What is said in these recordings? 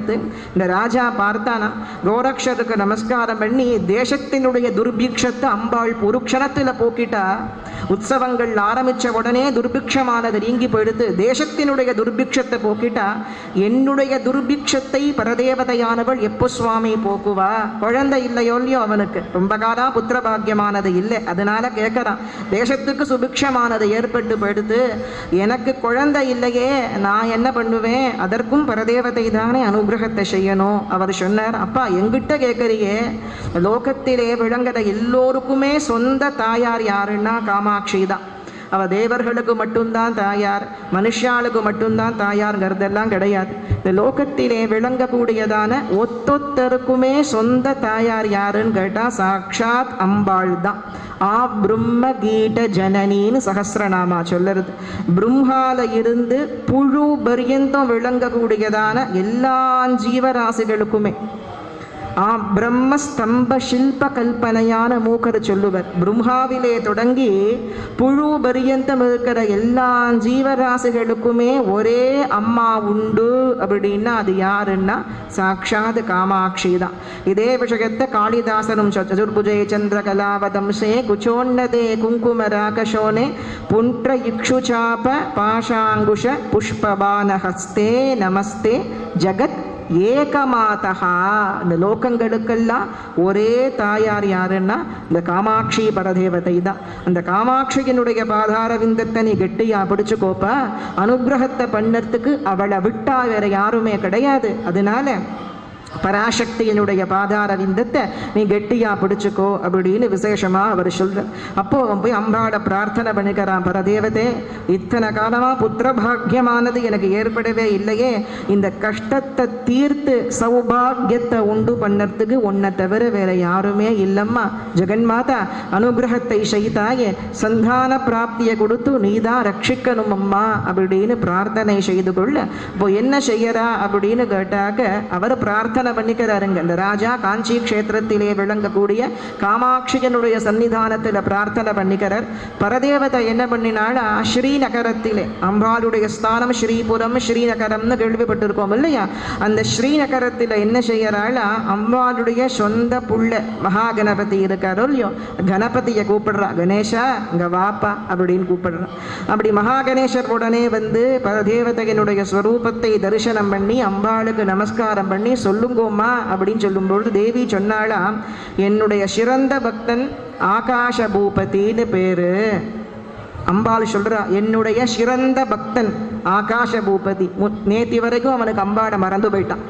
பார்த்து இந்த ராஜா பார்த்தானா, கோரக்ஷருக்கு நமஸ்காரம் பண்ணி தேசத்தினுடைய துர்பிக்ஷத்தை அம்பாள் ஒரு க்ஷணத்தில் போக்கிட்டா. உற்சவங்கள் ஆரம்பித்த உடனே துர்பிக்ஷமானது நீங்கி போயிடுத்து. தேசத்தினுடைய துர்பிக்ஷத்தை போக்கிட்டா. என்னுடைய துர்பிக்ஷத்தை பரதேவதையானவள் எப்போ சுவாமி போக்குவா? குழந்தை இல்லையோ இல்லையோ அவனுக்கு, ரொம்ப காலா புத்திர பாக்கியமானது இல்லை, அதனால கேட்கறான். தேசத்துக்கு சுபிக்ஷமானது ஏற்பட்டு போயிடுத்து, எனக்கு குழந்தை இல்லையே, நான் என்ன பண்ணுவேன்? அதற்கும் பரதேவதை தானே அனுகிரகத்தை செய்யணும். அவர் சொன்னார், அப்பா எங்கிட்ட கேட்கறியே, லோகத்திலே விளங்குற எல்லோருக்குமே சொந்த தாயார் யாருன்னா காமாட்சி தான். அவ தேவர்களுக்கு மட்டும்தான் தாயார், மனுஷாளுக்கு மட்டும்தான் தாயார்ங்கிறதெல்லாம் கிடையாது. இந்த லோகத்திலே விளங்கக்கூடியதான ஒத்தொத்தருக்குமே சொந்த தாயார் யாருன்னு கேட்டால் சாக்ஷாத் அம்பாள் தான். பிரம்ம கீட ஜனனின்னு சகசிரநாமா சொல்லுறது. பிரம்மால இருந்து புழு பரியந்தம் விளங்கக்கூடியதான எல்லா ஜீவராசிகளுக்குமே பிரம்மஸ்தம்ப சில்ப கல்பனையான மூக்கர் சொல்லுவர். பிரம்மாவிலே தொடங்கி புழு பரியந்தம் இருக்கிற எல்லா ஜீவராசிகளுக்குமே ஒரே அம்மா உண்டு அப்படின்னா அது யாருன்னா சாக்ஷாத் காமாட்சி தான். இதே விஷயத்தை காளிதாசனும் சதுர்புஜே சந்திர கலாவதம்சே குச்சோன்னதே குங்கும ராகசோனே புன்ற இக்ஷுசாப பாஷாங்குஷ புஷ்பபானஹஸ்தே நமஸ்தே ஜகத் ஏகமாதா. இந்த லோகங்களுக்கெல்லாம் ஒரே தாயார் யாருன்னா இந்த காமாட்சி பரதேவதை தான். அந்த காமாட்சியினுடைய பாதார விந்தத்தை நீ கெட்டியா பிடிச்சுக்கோப்பா. அனுகிரகத்தை பண்ணறதுக்கு அவளை விட்டா வேற யாருமே கிடையாது. அதனால பராசக்தியினுடைய பாதார விந்தத்தை நீ கெட்டியா பிடிச்சுக்கோ அப்படின்னு விசேஷமா அவர் சொல்ற. அப்போ அவன் போய் அம்பாளை பிரார்த்தனை பண்ணிக்கிறான், பரதேவதே இத்தனை காலமா புத்திர பாக்கியமானது எனக்கு ஏற்படவே இல்லையே, இந்த கஷ்டத்தை தீர்த்து சௌபாகியத்தை உண்டு பண்ணறதுக்கு உன்னை தவிர வேற யாருமே இல்லம்மா. ஜெகன்மாதா அனுகிரகத்தை செய்தாயே, சந்தான பிராப்தியை கொடுத்து நீதான் ரட்சிக்கணும் அம்மா அப்படின்னு பிரார்த்தனை செய்து கொள்ள. இப்போ என்ன செய்யறா அப்படின்னு கேட்டாக்க அவர் பிரார்த்தனை பண்ணிக்கிறாருங்க. இந்த ராஜா காஞ்சி கஷேத்திரத்திலே விளங்கக்கூடிய காமாட்சியனுடைய சன்னிதானத்தில் பிரார்த்தனை பண்ணிக்கிறார். பரதேவதை என்ன பண்ணினாள், ஸ்ரீநகரத்திலே, அம்பாளுடைய ஸ்தானம் ஸ்ரீபுரம் ஸ்ரீநகரம்னு கேள்விப்பட்டிருக்கோம் இல்லையா, அந்த ஸ்ரீநகரத்தில் என்ன செய்யறாள், அம்பாளுடைய சொந்த புள்ள மகாகணபதி இருக்காரோ இல்லையோ, கணபதியை கூப்பிடுறா, கணேஷா இங்க வாப்பா அப்படின்னு கூப்பிடுறான். அப்படி மகாகணேசர் உடனே வந்து பரதேவதையினுடைய ஸ்வரூபத்தை தரிசனம் பண்ணி அம்பாளுக்கு நமஸ்காரம் பண்ணி சொல்லுங்கோம்மா அப்படின்னு சொல்லும்பொழுது தேவி சொன்னாலாம், என்னுடைய சிறந்த பக்தன் ஆகாஷ பூபதினு பேரு. அம்பாள் சொல்றா, என்னுடைய சிறந்த பக்தன் ஆகாஷ பூபதி. நேத்தி வரைக்கும் அவனுக்கு அம்பாளை மறந்து போயிட்டான்.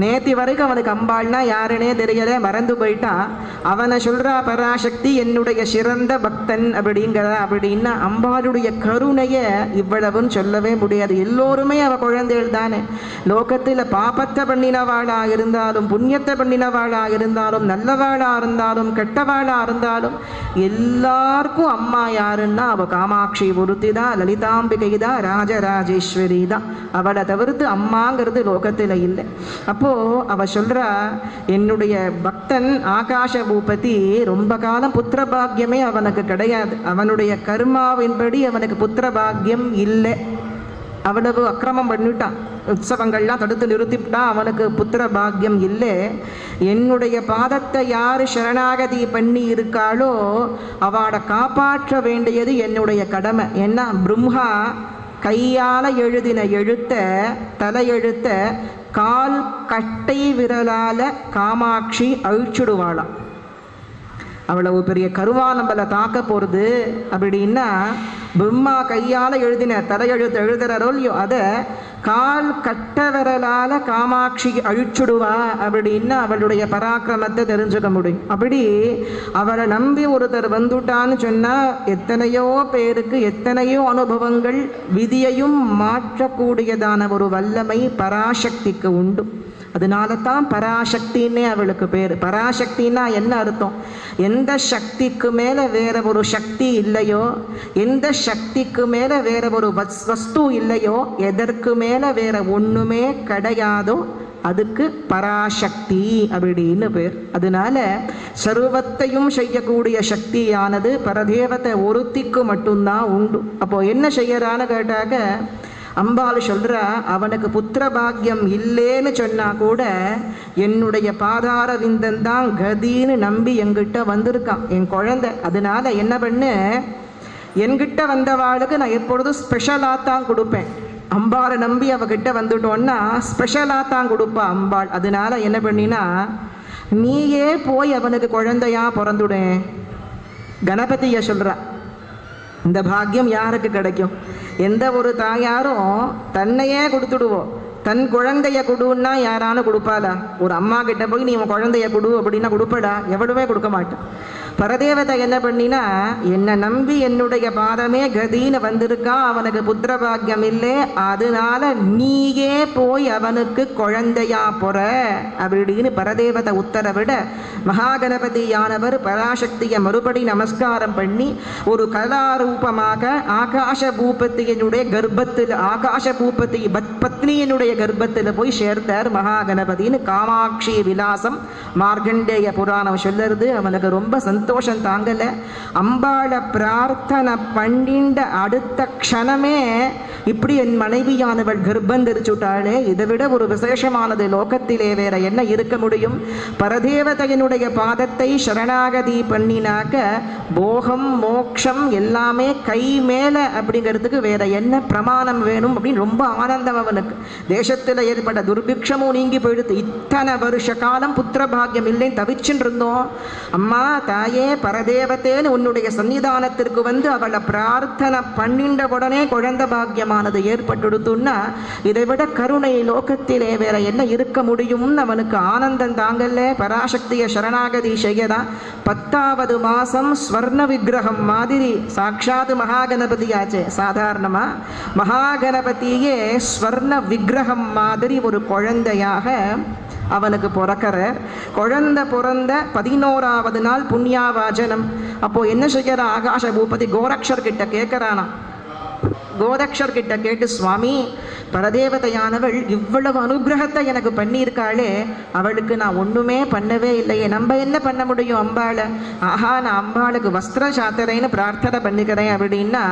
நேத்தி வரைக்கும் அவனுக்கு அம்பாள்னா யாருன்னே தெரியல, மறந்து போயிட்டான். அவனை சொல்றா பராசக்தி என்னுடைய சிறந்த பக்தன் அப்படிங்கிற. அப்படின்னா அம்பாளுடைய கருணைய இவ்வளவுன்னு சொல்லவே முடியாது. எல்லோருமே அவ குழந்தைகள் தானே. லோகத்தில் பாபத்தை பண்ணினவாளா இருந்தாலும் புண்ணியத்தை பண்ணினவாளா இருந்தாலும் நல்லவாளா இருந்தாலும் கெட்டவாளா இருந்தாலும் எல்லாருக்கும் அம்மா யாருன்னா அவ காமாட்சி ஒருத்தி தான், லலிதாம்பிகை தான், ராஜராஜேஸ்வரி தான். அவளை தவிர்த்து அம்மாங்கிறது லோகத்தில் இல்லை. அப்போ அவ சொல்றா, என்னுடைய பக்தன் ஆகாஷ பூபதி ரொம்ப காலம் புத்திர பாக்கியமே அவனுக்கு கிடையாது. அவனுடைய கர்மாவின்படி அவனுக்கு புத்திர பாக்கியம் இல்லை. அவ்வளவு அக்கிரமம் பண்ணிட்டான், உற்சவங்கள்லாம் தடுத்து நிறுத்திவிட்டா, அவனுக்கு புத்திர பாக்கியம் இல்லை. என்னுடைய பாதத்தை யார் சரணாகதி பண்ணி இருக்காளோ அவளை காப்பாற்ற வேண்டியது என்னுடைய கடமை. ஏன்னா பிரம்மா கையால் எழுதின எழுத்த தலையெழுத்த கால் கட்டை விரலால காமாட்சி அழிச்சுடுவாளாம். அவ்வளவு பெரிய கருவா நம்மளை தாக்க போகிறது அப்படின்னா பிரம்மா கையால் எழுதின தலையெழுத்து எழுதுறாரோ இல்லையோ அதை கால் கட்ட விரலால காமாட்சி அழிச்சுடுவா அப்படின்னா அவளுடைய பராக்கிரமத்தை தெரிஞ்சுக்க முடியும். அப்படி அவளை நம்பி ஒருத்தர் வந்துட்டான்னு சொன்னால் எத்தனையோ பேருக்கு எத்தனையோ அனுபவங்கள் விதியையும் மாற்றக்கூடியதான ஒரு வல்லமை பராசக்திக்கு உண்டு. அதனால தான் பராசக்தின்னே அவளுக்கு பேர். பராசக்தின்னா என்ன அர்த்தம்? எந்த சக்திக்கு மேலே வேற ஒரு சக்தி இல்லையோ, எந்த சக்திக்கு மேலே வேற ஒரு வஸ்து இல்லையோ, எதற்கு மேலே வேற ஒன்றுமே கிடையாதோ அதுக்கு பராசக்தி அப்படின்னு பேர். அதனால சர்வத்தையும் செய்யக்கூடிய சக்தியானது பரதேவத்தை ஒருத்திக்கு மட்டும்தான் உண்டு. அப்போ என்ன செய்யறான்னு கேட்டாக்க அம்பாள் சொல்றா, அவனுக்கு புத்திர பாக்கியம் இல்லைன்னு சொன்னா கூட என்னுடைய பாதார விந்தன் தான் கதின்னு நம்பி என்கிட்ட வந்திருக்கான் என் குழந்தை. அதனால என்ன பண்ணு, என்கிட்ட வந்தவாளுக்கு நான் எப்பொழுதும் ஸ்பெஷலாக தான் கொடுப்பேன். அம்பாளை நம்பி அவகிட்ட வந்துட்டோன்னா ஸ்பெஷலாக தான் கொடுப்பா அம்பாள். அதனால என்ன பண்ணினா, நீயே போய் அவனுக்கு குழந்தையா பிறந்துடேன். கணபதியை சொல்றா. இந்த பாக்கியம் யாருக்கு கிடைக்கும்? எந்த ஒரு தாயாரும் தன்னையே கொடுத்துடுவோம். தன் குழந்தைய கொடுன்னா யாராலும் கொடுப்பாளா? ஒரு அம்மா கிட்ட போய் நீ உன் குழந்தைய கொடு அப்படின்னா கொடுப்படா? எவ்வளவே கொடுக்க மாட்டான். பரதேவதை என்ன பண்ணினா, என்னை நம்பி என்னுடைய பாதமே கதின்னு வந்திருக்கான், அவனுக்கு புத்திர பாக்கியம் இல்லை, அதனால நீயே போய் அவனுக்கு குழந்தையா போற அப்படின்னு பரதேவதை உத்தரவிட மகாகணபதியானவர் பராசக்தியை மறுபடி நமஸ்காரம் பண்ணி ஒரு கலாரூபமாக ஆகாஷ பூபதியினுடைய கர்ப்பத்தில், ஆகாஷ பூபதி பத்னியினுடைய கர்ப்பத்தில் போய் சேர்த்தார் மகாகணபதினு காமாட்சி விலாசம் மார்கண்டேய புராணம் சொல்லுறது. அவனுக்கு ரொம்ப சந்தோஷம் தாங்கல. அம்பாளை பிரார்த்தனை பண்ணிண்ட அடுத்த க்ஷணமே இப்படி என் மனைவியானவள் கர்ப்பம் தெரிச்சுட்டாளே, இதை விட ஒரு விசேஷமானது லோகத்திலே வேற என்ன இருக்க முடியும்? பரதேவதையினுடைய பாதத்தை சரணாகதி பண்ணினாக்க போகம் மோக்ஷம் எல்லாமே கை மேல அப்படிங்கிறதுக்கு வேற என்ன பிரமாணம் வேணும் அப்படின்னு ரொம்ப ஆனந்தம் அவனுக்கு. தேசத்தில் ஏற்பட்ட துர்பிக்ஷமும் நீங்கி போயிடுது. இத்தனை வருஷ காலம் புத்திர பாக்கியம் இல்லைன்னு தவிச்சுன்னு இருந்தோம். அம்மா தாயே பரதேவத்தேன்னு உன்னுடைய சன்னிதானத்திற்கு வந்து அவளை பிரார்த்தனை பண்ணிண்ட உடனே குழந்தை பாக்கியமானது ஏற்பட்டுடுத்துன்னா இதை விட கருணை லோகத்திலே வேற என்ன இருக்க முடியும்னு அவனுக்கு ஆனந்தம் தாங்கல்ல. பராசக்தியை சரணாகதி செய்யதான் 10வது மாசம் ஸ்வர்ண விக்கிரகம் மாதிரி சாட்சாத் மகாகணபதியாச்சே. சாதாரணமா மகாகணபதியே ஸ்வர்ண விக்கிரகம் மாதிரி ஒரு குழந்தையாக அவனுக்கு பிறக்கிறார். குழந்தை பிறந்த 11வது நாள் புண்ணியாவாஜனம். அப்போ என்ன செய்யற ஆகாஷ பூபதி கோரக்ஷர் கிட்ட கேட்கிறானா. கோரக்ஷர் கிட்ட கேட்டு, சுவாமி பரதேவதையானவள் இவ்வளவு அனுகிரகத்தை எனக்கு பண்ணியிருக்காளே, அவளுக்கு நான் ஒண்ணுமே பண்ணவே இல்லையே, நம்ம என்ன பண்ண முடியும் அம்பாளை? ஆஹா, நான் அம்பாளுக்கு வஸ்திர சாத்திரைன்னு பிரார்த்தனை பண்ணிக்கிறேன் அப்படின்னா,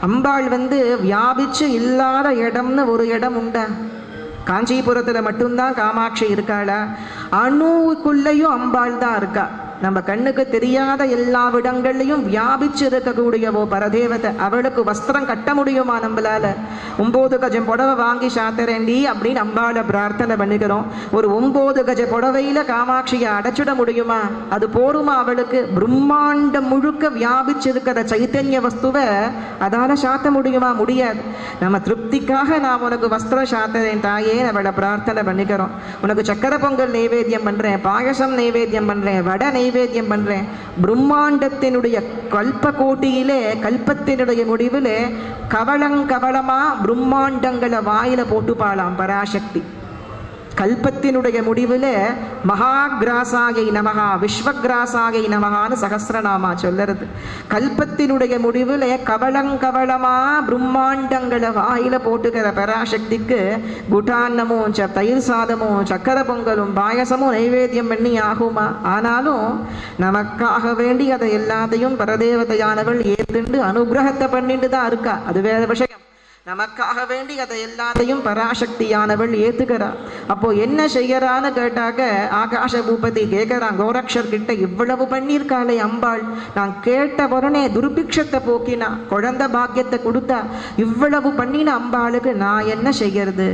அம்பாள் வந்து வியாபிச்சு இல்லாத இடம்னு ஒரு இடம் உண்டா? காஞ்சிபுரத்தில் மட்டும்தான் காமாட்சி இருக்காளா? அணுவுக்குள்ளேயும் அம்பாள் தான் இருக்கா. நம்ம கண்ணுக்கு தெரியாத எல்லா இடங்கள்லையும் வியாபிச்சு இருக்கக்கூடியவோ பரதேவதை. அவளுக்கு வஸ்திரம் கட்ட முடியுமா நம்மளால? 9 கஜம் புடவை வாங்கி சாத்திரண்டி அப்படின்னு அம்பாளை பிரார்த்தனை பண்ணிக்கிறோம். ஒரு 9 கஜ புடவையில காமாட்சியை அடைச்சிட முடியுமா? அது போருமா அவளுக்கு? பிரம்மாண்டம் முழுக்க வியாபிச்சிருக்கிற சைத்தன்ய வஸ்துவை அதால சாத்த முடியுமா? முடியாது. நம்ம திருப்திக்காக நான் உனக்கு வஸ்திரம் சாத்துறேன் தாயே, அவளை பிரார்த்தனை பண்ணிக்கிறோம். உனக்கு சக்கரை பொங்கல் நைவேத்தியம் பண்றேன், பாயசம் நைவேத்தியம் பண்றேன், வடை நைவேத்தியம் பண்றேன். பிரம்மாண்டத்தினுடைய கல்ப கோட்டியிலே, கல்பத்தினுடைய முடிவிலே கவளங்கவளமா பிரம்மாண்டங்களை வாயில போட்டுப்பாளாம் பராசக்தி. கல்பத்தினுடைய முடிவில் மகாகிராசாகை நமகா விஸ்வகிராசாகை நமகான்னு சகசிரநாமா சொல்லுறது. கல்பத்தினுடைய முடிவில் கவளங்கவளமா பிரம்மாண்டங்களை வாயில போட்டுக்கிற பராசக்திக்கு குட்டான்னமும் தயிர் சாதமும் சக்கரை பொங்கலும் பாயசமும் நைவேத்தியம் பண்ணி ஆகுமா? ஆனாலும் நமக்காக வேண்டி அதை எல்லாத்தையும் பரதேவதையானவள் ஏத்துண்டு அனுகிரகத்தை பண்ணிட்டு தான் இருக்கா. அது வேற விஷயம். நமக்காக வேண்டி அதை எல்லாத்தையும் பராசக்தியானவள் ஏத்துக்கிறான். அப்போ என்ன செய்யறான்னு கேட்டாக்க ஆகாஷ பூபதி கேட்கிறான் கோரக்ஷர் கிட்ட, இவ்வளவு பண்ணியிருக்காளே அம்பாள், நான் கேட்ட உடனே துர்பிக்ஷத்தை போக்கினா, குழந்தை பாக்கியத்தை கொடுத்தா, இவ்வளவு பண்ணின அம்பாளுக்கு நான் என்ன செய்யறது?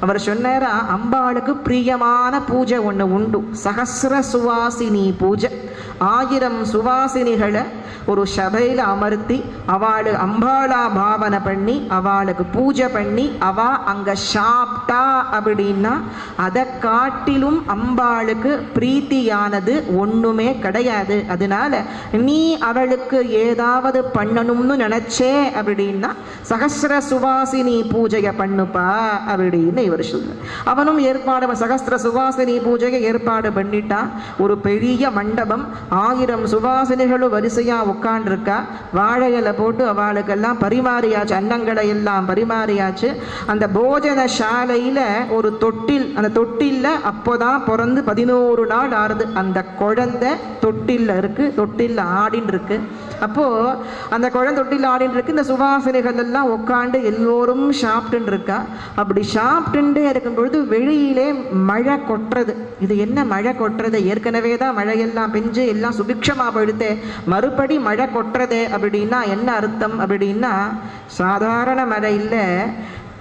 அவர் சொன்னாரா, அம்பாளுக்கு பிரியமான பூஜை ஒன்று உண்டு, சகசிர சுவாசினி பூஜை. 1000 சுவாசினிகளை ஒரு சபையில் அமர்த்தி அவளு அம்பாளா பாவனை பண்ணி அவளுக்கு பூஜை பண்ணி அவ அங்க சாப்பிட்டா அப்படின்னா அதை காட்டிலும் அம்பாளுக்கு பிரீத்தியானது ஒண்ணுமே கிடையாது. அதனால நீ அவளுக்கு ஏதாவது பண்ணணும்னு நினைச்சே அப்படின்னா சகசிர சுவாசினி பூஜையை பண்ணுப்பா அப்படின்னு இவர் சொல்ற. அவனும் ஏற்பாடு சகசிர சுவாசினி பூஜையை ஏற்பாடு பண்ணிட்டான். ஒரு பெரிய மண்டபம், 1000 சுவாசினிகளும் வரிசையா வரிசையாக உட்காண்டிருக்கா. வாழை இலை போட்டு அவளுக்கெல்லாம் பரிமாறியாச்சு, அன்னங்களை எல்லாம் பரிமாறியாச்சு. அந்த போஜன சாலையில் ஒரு தொட்டில், அந்த தொட்டிலில் அப்போதான் பிறந்து 11 நாள் ஆறுது. அந்த குழந்தை தொட்டிலில் இருக்குது, தொட்டிலில் ஆடின்னு இருக்கு. அப்போது அந்த குழந்தை தொட்டில் ஆடின்னு இருக்கு. இந்த சுவாசினிகள் எல்லாம் உட்காந்து எல்லோரும் சாப்பிட்டுன்னு இருக்கா. அப்படி சாப்பிட்டுட்டே இருக்கும் பொழுது வெளியிலே மழை கொட்டுறது. இது என்ன மழை கொட்டுறது? ஏற்கனவே தான் மழையெல்லாம் பெஞ்சு எல்லாம் சுபிக்ஷமாக போயிடுது, மறுபடி மழை கொட்டுறது அப்படின்னா என்ன அர்த்தம் அப்படின்னா, சாதாரண மழை இல்லை,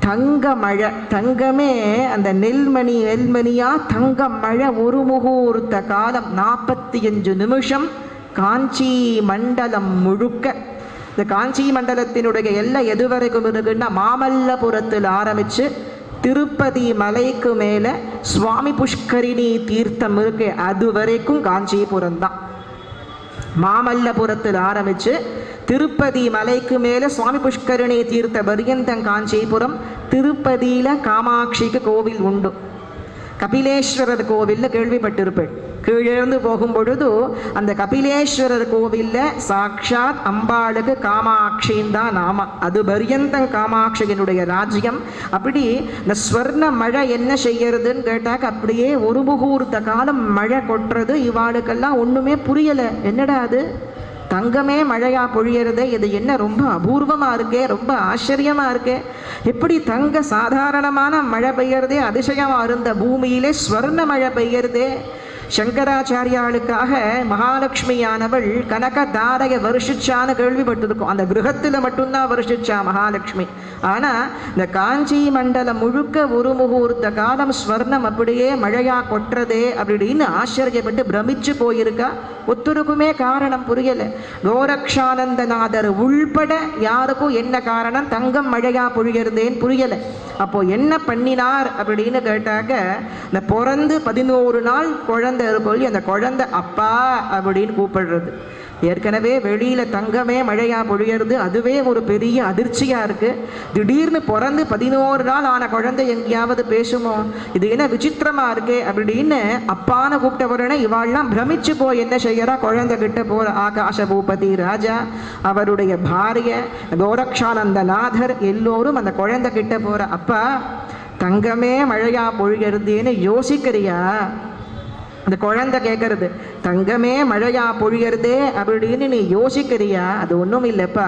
தங்க மழை. தங்கமே அந்த நெல்மணியா தங்க மழை. ஒரு முகூர்த்த காலம் 45 நிமிஷம் காஞ்சி மண்டலம் முழுக்க. இந்த காஞ்சி மண்டலத்தினுடைய எல்லை எது வரைக்கும் இருக்குன்னா, மாமல்லபுரத்தில் ஆரம்பித்து திருப்பதி மலைக்கு மேலே சுவாமி புஷ்கரிணி தீர்த்தம் இருக்கு, அது வரைக்கும் காஞ்சிபுரம் தான். மாமல்லபுரத்தில் ஆரம்பித்து திருப்பதி மலைக்கு மேலே சுவாமி புஷ்கரிணி தீர்த்த பரியந்தம் காஞ்சிபுரம். திருப்பதியில் காமாட்சிக்கு கோவில் உண்டு. கபிலேஸ்வரர் கோவிலில் கேள்விப்பட்டிருப்பேன். கீழேருந்து போகும் பொழுது அந்த கபிலேஸ்வரர் கோவிலில் சாக்ஷாத் அம்பாளுக்கு காமாட்சின்னு தான் நாம. அது பரியந்தம் காமாட்சியினுடைய ராஜ்யம். அப்படி இந்த ஸ்வர்ண மழை என்ன செய்யறதுன்னு கேட்டாக்க, அப்படியே ஒரு முகூர்த்த காலம் மழை கொட்டுறது. இவாளுக்கெல்லாம் ஒன்றுமே புரியலை. என்னடா அது, தங்கமே மழையா பொழியறது, இது என்ன ரொம்ப அபூர்வமாக இருக்கே, ரொம்ப ஆச்சரியமாக இருக்கே. எப்படி தங்க சாதாரணமான மழை பெய்யறதே அதிசயமாக இருந்த பூமியிலே ஸ்வர்ண மழை பெய்யறதே. சங்கராச்சாரியாளுக்காக மகாலட்சுமியானவள் கனக தாரையை வருஷிச்சான்னு கேள்விப்பட்டிருக்கும். அந்த கிரகத்தில் மட்டும்தான் வருஷிச்சா மகாலட்சுமி. ஆனால் இந்த காஞ்சி மண்டலம் முழுக்க ஒரு முகூர்த்த காலம் ஸ்வர்ணம் அப்படியே மழையா கொட்டுறதே அப்படின்னு ஆச்சரியப்பட்டு பிரமிச்சு போயிருக்கா. ஒத்துருக்குமே காரணம் புரியலை. கோரக்ஷானந்தநாதர் உள்பட யாருக்கும் என்ன காரணம் தங்கம் மழையா பொழியறதேன்னு புரியலை. அப்போ என்ன பண்ணினார் அப்படின்னு கேட்டாக்க, இந்த பிறந்து 11 நாள் குழந்தை இருக்கும், அந்த குழந்தை அப்பா அப்படின்னு கூப்பிடுறது. ஏற்கனவே வெளியில் தங்கமே மழையா பொழியறது, அதுவே ஒரு பெரிய அதிர்ச்சியாக இருக்குது. திடீர்னு பிறந்து 11 நாள் ஆன குழந்தை எங்கேயாவது பேசுமோ? இது என்ன விசித்திரமாக இருக்கே அப்படின்னு அப்பான்னு கூப்பிட்ட உடனே இவாள்லாம் பிரமிச்சு போய் என்ன செய்யறா, குழந்தை கிட்ட போகிற ஆகாஷ பூபதி ராஜா, அவருடைய பாரிய கோரக்ஷானந்தநாதர் எல்லோரும் அந்த குழந்தை கிட்ட போகிற, அப்பா தங்கமே மழையா பொழியறதுன்னு யோசிக்கிறியா? அந்த குழந்தை கேட்கறது, தங்கமே மழையா பொழியறதே அப்படின்னு நீ யோசிக்கிறியா? அது ஒன்றும் இல்லைப்பா,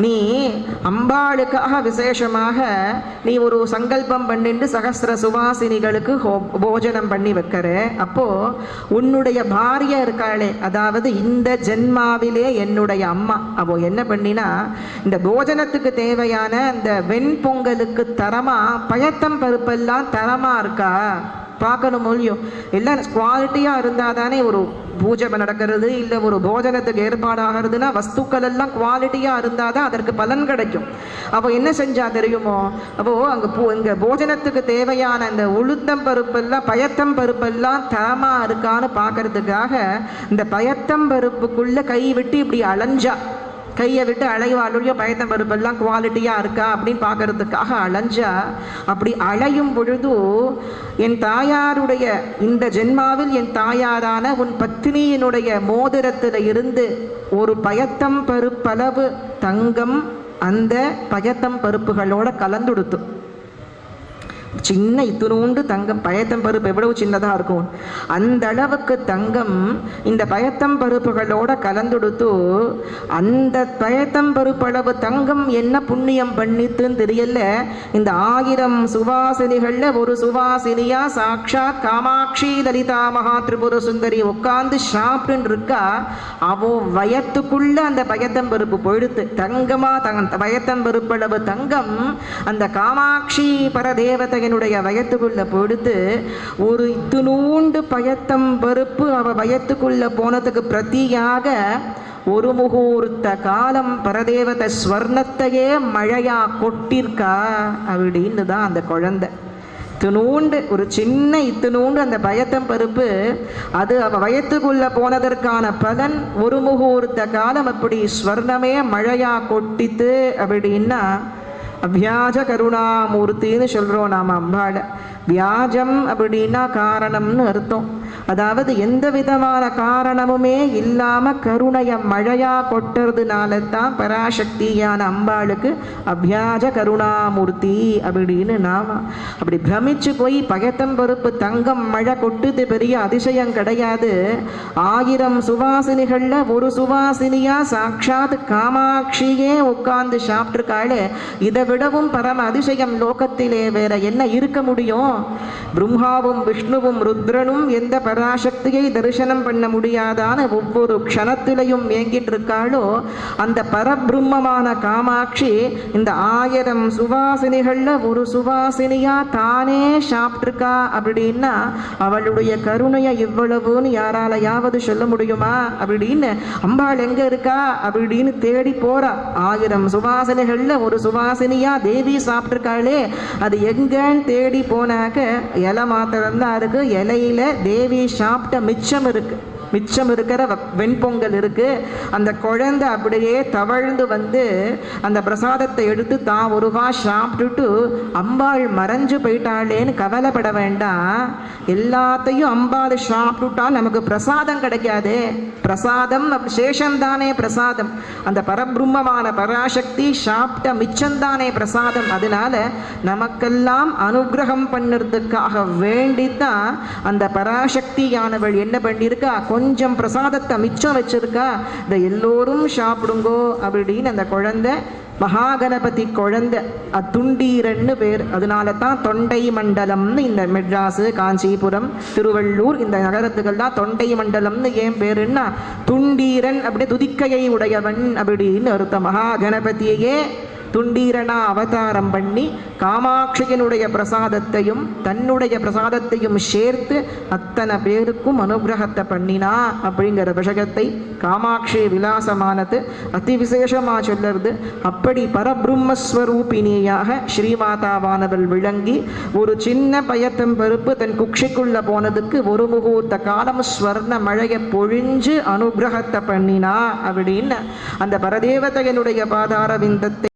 நீ அம்பாளுக்காக விசேஷமாக நீ ஒரு சங்கல்பம் பண்ணிட்டு சகஸ்ர சுவாசினிகளுக்கு போஜனம் பண்ணி வைக்கிற. அப்போது உன்னுடைய பாரியா இருக்காளே, அதாவது இந்த ஜென்மாவிலே என்னுடைய அம்மா, அவள் என்ன பண்ணினா இந்த போஜனத்துக்கு தேவையான இந்த வெண்பொங்கலுக்கு தரமா பயத்தம் பருப்பெல்லாம் தரமா இருக்கா பார்க்கணும். மொழியும் எல்லாம் குவாலிட்டியாக இருந்தால் தானே ஒரு பூஜை நடக்கிறது, இல்லை ஒரு போஜனத்துக்கு ஏற்பாடாகிறதுனா வஸ்துக்கள் எல்லாம் குவாலிட்டியாக இருந்தால் தான் அதற்கு பலன் கிடைக்கும். அப்போ என்ன செஞ்சா தெரியுமோ, அப்போது அங்கே இங்கே போஜனத்துக்கு தேவையான இந்த உளுத்தம் பருப்பெல்லாம் பயத்தம் பருப்பெல்லாம் தரமாக இருக்கான்னு பார்க்கறதுக்காக இந்த பயத்தம் பருப்புக்குள்ளே கை விட்டு இப்படி அலைஞ்சா, கையை விட்டு அலைவாளுடைய பயத்தம் பருப்பெல்லாம் குவாலிட்டியாக இருக்கா அப்படின்னு பார்க்கறதுக்காக அலைஞ்சா. அப்படி அலையும் பொழுது என் தாயாருடைய இந்த ஜென்மாவில் என் தாயாரான உன் பத்தினியினுடைய மோதிரத்தில் இருந்து ஒரு பயத்தம் பருப்பளவு தங்கம் அந்த பயத்தம் பருப்புகளோட கலந்துடுத்து. சின்ன இத்துணூண்டு தங்கம், பயத்தம் பருப்பு எவ்வளவு சின்னதாக இருக்கும், அந்த அளவுக்கு தங்கம் இந்த பயத்தம் பருப்புகளோட கலந்துடுத்து. அந்த பயத்தம் பருப்பளவு தங்கம் என்ன புண்ணியம் பண்ணித்துன்னு தெரியல, இந்த 1000 சுவாசினிகளில் ஒரு சுவாசினியா சாக்ஷாத் காமாட்சி லலிதா மகா திரிபுர சுந்தரி உட்காந்து சாப்பிட்டுன்னு இருக்கா. அவோ வயத்துக்குள்ள அந்த பயத்தம் பருப்பு போயிடுத்து. தங்கமா பயத்தம் பருப்பளவு தங்கம் அந்த காமாட்சி பரதேவதை என்னுடைய வயத்துக்குள்ள போடுத்து. ஒரு இத்துணூண்டு பயத்தம் பருப்பு அவ வயத்துக்குள்ள போனதுக்கு பிரதியாக ஒரு முகூர்த்த காலம் பரதேவத ஸ்வர்ணத்தையே மழையா கொட்டிருக்கா அப்படின்னு தான் அந்த குழந்தை. இத்துணூண்டு ஒரு சின்ன இத்துணூண்டு அந்த பயத்தம் பருப்பு, அது அவ வயத்துக்குள்ள போனதற்கான பலன் ஒரு முகூர்த்த காலம் அப்படி ஸ்வர்ணமே மழையா கொட்டித்து அப்படின்னா அவ்யாஜ கருணாமூர்த்தின்னு சொல்கிறோம் நாம் அம்பாளை. வியாஜம் அப்படின்னா காரணம்னு அர்த்தம். அதாவது எந்த விதமான காரணமுமே இல்லாம கருணைய மழையா கொட்டுறதுனால தான் பராசக்தியான அம்பாளுக்கு அபியாஜ கருணாமூர்த்தி அப்படின்னு நாம. அப்படி பிரமிச்சு போய் பயத்தம்பருப்பு தங்கம் மழை கொட்டுது பெரிய அதிசயம் கிடையாது. 1000 சுவாசினிகள்ல ஒரு சுவாசினியா சாட்சாத் காமாட்சியே உட்கார்ந்து சாப்பிட்டுருக்காளே, இதை விடவும் பரம அதிசயம் லோகத்திலே வேற என்ன இருக்க முடியும்? பிரம்மாவும் விஷ்ணுவும் ருத்ரனும் எந்த பராசக்தியை தரிசனம் பண்ண முடியாதான ஒவ்வொரு க்ஷணத்திலையும் ஏங்கிட்டு இருக்காளோ, அந்த பரபிரம்மமான காமாட்சி இந்த 1000 சுவாசினிகள்ல ஒரு சுவாசினியா தானே சாப்பிட்டுருக்கா அப்படின்னா அவளுடைய கருணையை இவ்வளவுன்னு யாராலையாவது சொல்ல முடியுமா? அப்படின்னு அம்பாள் எங்க இருக்கா அப்படின்னு தேடி போறா. 1000 சுவாசனைகள்ல ஒரு சுவாசினியா தேவி சாப்பிட்டுருக்காளே, அது எங்கன்னு தேடி போனாக்க இலை மாத்திரம்தான் இருக்கு. இலையில தேவி சாப்பிட்ட மிச்சம் இருக்கிற வெண்பொங்கல் இருக்கு. அந்த குழந்தை அப்படியே தவழ்ந்து வந்து அந்த பிரசாதத்தை எடுத்து தான் ஒரு வா சாப்பிட்டுட்டு அம்பாள் மறைஞ்சு போயிட்டாளேன்னு கவலைப்பட வேண்டாம். எல்லாத்தையும் அம்பாள் சாப்பிட்டுட்டால் நமக்கு பிரசாதம் கிடைக்காது. பிரசாதம் சேஷம்தானே பிரசாதம். அந்த பரபிரம்மமான பராசக்தி சாப்பிட்ட மிச்சம்தானே பிரசாதம். அதனால நமக்கெல்லாம் அனுகிரகம் பண்ணுறதுக்காக வேண்டித்தான் அந்த பராசக்தியானவள் என்ன பண்ணியிருக்கா, கொஞ்சம் பிரசாதத்தை மிச்சம் வச்சிருக்கா. இந்த எல்லோரும் சாப்பிடுங்கோ அப்படின்னு அந்த குழந்தை மகாகணபதி குழந்தை துண்டீரன்னு பேர். அதனால தான் தொண்டை மண்டலம்னு இந்த மெட்ராஸு, காஞ்சிபுரம், திருவள்ளூர் இந்த நகரத்துக்கெல்லாம் தொண்டை மண்டலம்னு ஏன் பேருன்னா துண்டீரன் அப்படி துதிக்கையை உடையவன் அப்படின்னு அர்த்தம். மகாகணபதியையே துண்டீரனா அவதாரம் பண்ணி காமாட்சியினுடைய பிரசாதத்தையும் தன்னுடைய பிரசாதத்தையும் சேர்த்து அத்தனை பேருக்கும் அனுகிரகத்தை பண்ணினா அப்படிங்கிற விஷயத்தை காமாட்சி விலாசமானது அதி விசேஷமாக சொல்லுறது. அப்படி பரபிரம்மஸ்வரூபிணியாக ஸ்ரீமாதாவானவள் விளங்கி ஒரு சின்ன பயத்தம்பருப்பு தன் குக்ஷிக்குள்ள போனதுக்கு ஒரு முகூர்த்த காலம் ஸ்வர்ண மழையை பொழிஞ்சு அனுகிரகத்தை பண்ணினா அப்படின்னு அந்த பரதேவதையனுடைய பாதார விந்தத்தை